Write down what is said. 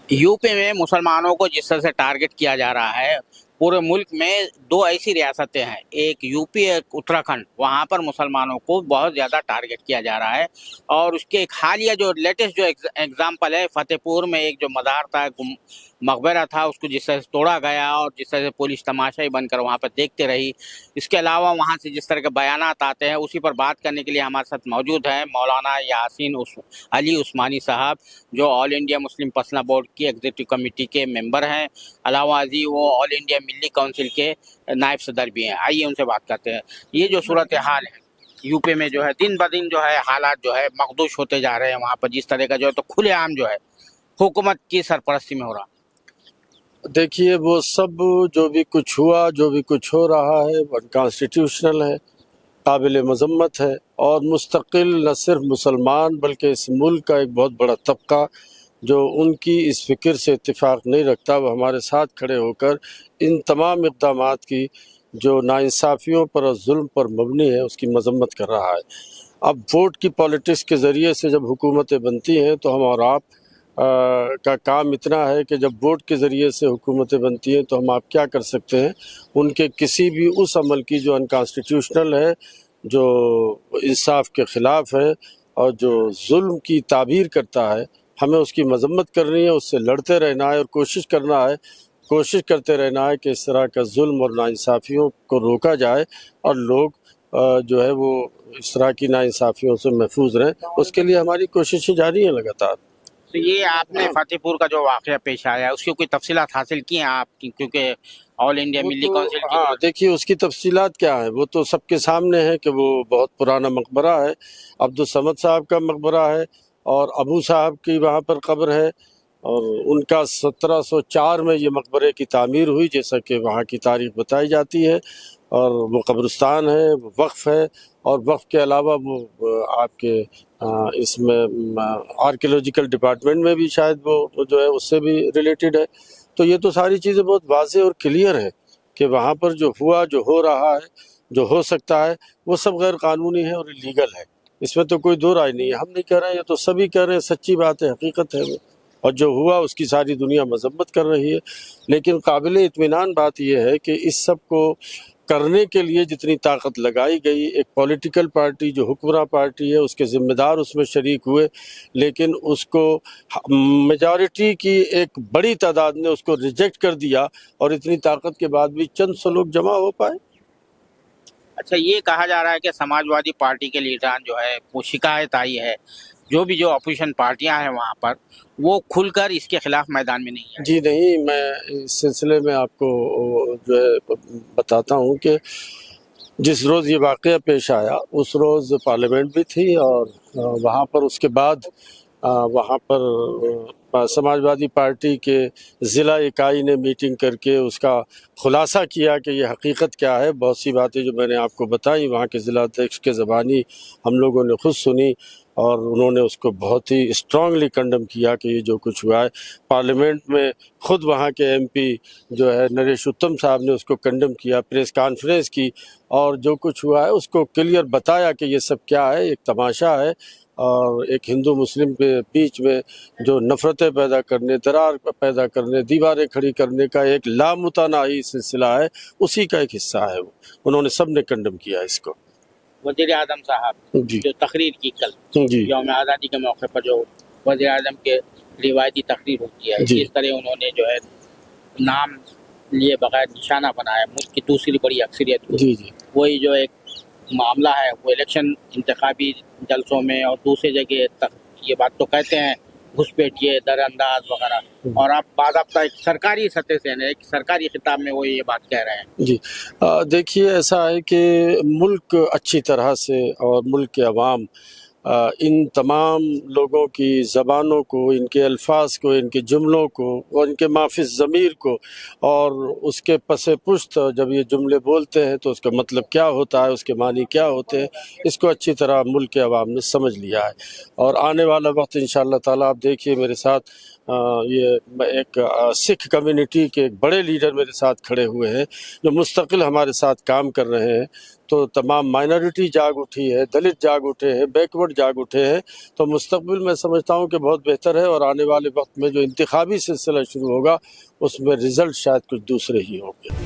UP में मुसलमानों को जिस तरह से टारगेट किया जा रहा है, पूरे मुल्क में दो ऐसी रियासतें हैं, एक यूपी एक उत्तराखंड, वहाँ पर मुसलमानों को बहुत ज़्यादा टारगेट किया जा रहा है। और उसके एक हालिया जो लेटेस्ट जो एग्जाम्पल है, फतेहपुर में एक जो मज़ार था, मकबरा था, उसको जिस तरह से तोड़ा गया और जिस तरह से पुलिस तमाशाई बनकर वहाँ पर देखते रही। इसके अलावा वहाँ से जिस तरह के बयानात आते हैं, उसी पर बात करने के लिए हमारे साथ मौजूद हैं मौलाना यासीन अली उस्मानी साहब, जो all India Muslim personal board की एग्जीक्यूटिव कमेटी के मेंबर हैं। अलावा जी वो ऑल इंडिया मिली काउंसिल के नायब सदर भी हैं। आइए उनसे बात करते हैं। ये जो सूरत हाल है यूपी में, जो है दिन ब दिन जो है हालात जो है मखदूश होते जा रहे हैं, वहाँ पर जिस तरह का जो है तो खुलेआम जो है हुकूमत की सरपरस्ती में हो रहा। देखिए, वो सब जो भी कुछ हुआ, जो भी कुछ हो रहा है, वो अनकॉन्स्टिट्यूशनल है, काबिल मजम्मत है। और मुस्तकिल न सिर्फ मुसलमान बल्कि इस मुल्क का एक बहुत बड़ा तबका जो उनकी इस फ़िक्र से इत्तेफाक नहीं रखता, वो हमारे साथ खड़े होकर इन तमाम इक़दामात की जो नाइंसाफ़ियों पर और जुल्म पर मबनी है उसकी मजम्मत कर रहा है। अब वोट की पॉलिटिक्स के ज़रिए से जब हुकूमतें बनती हैं तो हम और आप का काम इतना है कि जब वोट के ज़रिए से हुकूमतें बनती हैं तो हम आप क्या कर सकते हैं, उनके किसी भी उस अमल की जो अनकॉन्स्टिट्यूशनल है, जो इंसाफ के ख़िलाफ़ है और जो जुल्म की ताबीर करता है, हमें उसकी मजम्मत करनी है, उससे लड़ते रहना है और कोशिश करते रहना है कि इस तरह का जुल्म और नाइंसाफ़ियों को रोका जाए और लोग जो है वो इस तरह की नाइंसाफ़ियों से महफूज रहें। उसके लिए हमारी कोशिशें जारी हैं लगातार। तो ये आपने फतेहपुर का जो वाक़या पेश आया है, उसकी कोई तफसीलात हासिल की हैं आप, क्योंकि ऑल इंडिया मिली काउंसिल की? हाँ, देखिए उसकी तफसीलात क्या है, वो तो सबके सामने है कि वो बहुत पुराना मकबरा है, अब्दुल समद साहब का मकबरा है और अबू साहब की वहाँ पर कब्र है और उनका 1704 में ये मकबरे की तामीर हुई, जैसा कि वहाँ की तारीख बताई जाती है। और वो कब्रिस्तान है, वो वक्फ़ है और वक्फ़ के अलावा वो आपके इसमें आर्कियोलॉजिकल डिपार्टमेंट में भी शायद वो जो है उससे भी रिलेटेड है। तो ये तो सारी चीज़ें बहुत वाज़ेह और क्लियर हैं कि वहाँ पर जो हुआ, जो हो रहा है, जो हो सकता है, वो सब गैर कानूनी है और इलीगल है। इसमें तो कोई दो राय नहीं है। हम नहीं कह रहे हैं, ये तो सभी कह रहे हैं, सच्ची बात है, हकीकत है वो। और जो हुआ उसकी सारी दुनिया मजम्मत कर रही है। लेकिन काबिल इत्मीनान बात यह है कि इस सब को करने के लिए जितनी ताकत लगाई गई, एक पॉलिटिकल पार्टी जो हुक्मरान पार्टी है उसके ज़िम्मेदार उसमें शरीक हुए, लेकिन उसको मेजॉरिटी की एक बड़ी तादाद ने उसको रिजेक्ट कर दिया और इतनी ताकत के बाद भी चंद सौ लोग जमा हो पाए। अच्छा, ये कहा जा रहा है कि समाजवादी पार्टी के लीडरान जो है वो शिकायत आई है, जो भी जो अपोजिशन पार्टियां हैं वहाँ पर, वो खुलकर इसके खिलाफ मैदान में नहीं है। जी नहीं, मैं इस सिलसिले में आपको जो है बताता हूँ कि जिस रोज़ ये वाक़या पेश आया उस रोज़ पार्लियामेंट भी थी और वहाँ पर उसके बाद वहाँ पर समाजवादी पार्टी के ज़िला इकाई ने मीटिंग करके उसका खुलासा किया कि ये हकीकत क्या है। बहुत सी बातें जो मैंने आपको बताई वहाँ के ज़िला अध्यक्ष के ज़बानी हम लोगों ने खुद सुनी और उन्होंने उसको बहुत ही स्ट्रांगली कंडम किया कि ये जो कुछ हुआ है। पार्लियामेंट में खुद वहाँ के एमपी जो है नरेश उत्तम साहब ने उसको कंडम किया, प्रेस कॉन्फ्रेंस की और जो कुछ हुआ है उसको क्लियर बताया कि ये सब क्या है, एक तमाशा है और एक हिंदू मुस्लिम के बीच में जो नफ़रतें पैदा करने, दरार पैदा करने, दीवारें खड़ी करने का एक लामुतनाही सिलसिला है, उसी का एक हिस्सा है वो। उन्होंने सब ने कंडम किया इसको। वज़ीर आज़म साहब जी जो तकरीर की कल जी यौम आज़ादी के मौके पर, जो वज़ीर आज़म के रिवायती तकरीर होती है, जी इस तरह उन्होंने जो है नाम लिए बगैर निशाना बनाया मुल्क की दूसरी बड़ी अक्सरियत को। जी जी वही जो एक मामला है वो इलेक्शन इंतखाबी जलसों में और दूसरी जगह तक ये बात तो कहते हैं घुसपैठिए, दरअंदाज वगैरह, और आप बाज़ाब्ता एक सरकारी सतह से, एक सरकारी खिताब में वो ये बात कह रहे हैं। जी देखिए ऐसा है कि मुल्क अच्छी तरह से और मुल्क के अवाम इन तमाम लोगों की ज़बानों को, इनके अल्फाज को, इनके जुमलों को और इनके माफ़िज़ ज़मीर को और उसके पसे पुश्त जब ये जुमले बोलते हैं तो उसका मतलब क्या होता है, उसके मानी क्या होते हैं, इसको अच्छी तरह मुल्क के अवाम ने समझ लिया है। और आने वाला वक्त इंशाअल्लाह ताला आप देखिए मेरे साथ یہ ایک سکھ کمیونٹی کے ایک بڑے لیڈر میرے ساتھ کھڑے ہوئے ہیں جو مستقل ہمارے ساتھ کام کر رہے ہیں، تو تمام مائنورٹی جاگ اٹھی ہے، دلت جاگ اٹھے ہیں، بیکورڈ جاگ اٹھے ہیں، تو مستقبل میں سمجھتا ہوں کہ بہت بہتر ہے، اور آنے والے وقت میں جو انتخابی سلسلہ شروع ہوگا اس میں رزلٹ شاید کچھ دوسرے ہی ہوں گے۔